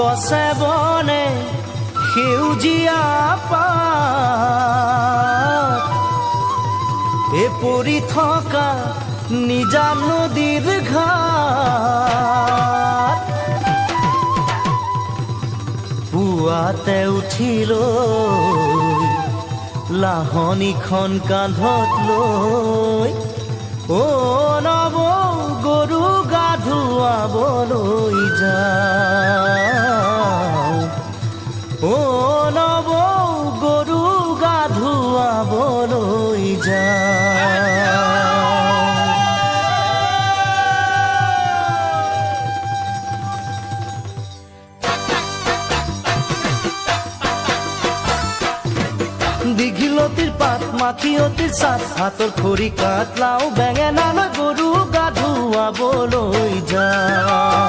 গছে বনে সেউজীয়া পাত পৰি থকা নিজা নদীৰ ঘাট পুৱাতে উঠিলৈ লাহনীখন কান্ধত লৈ নৱ গৰু গা ধুৱাবলৈ যাওঁ নৱ গৰু গা ধুৱাবলৈ দীঘলতিৰ পাত মাখিয়তিৰ চাট হাতৰ খৰি কাঠ লাও বেঙেনালৈ গৰু গা ধুৱাবলৈ যাওঁ।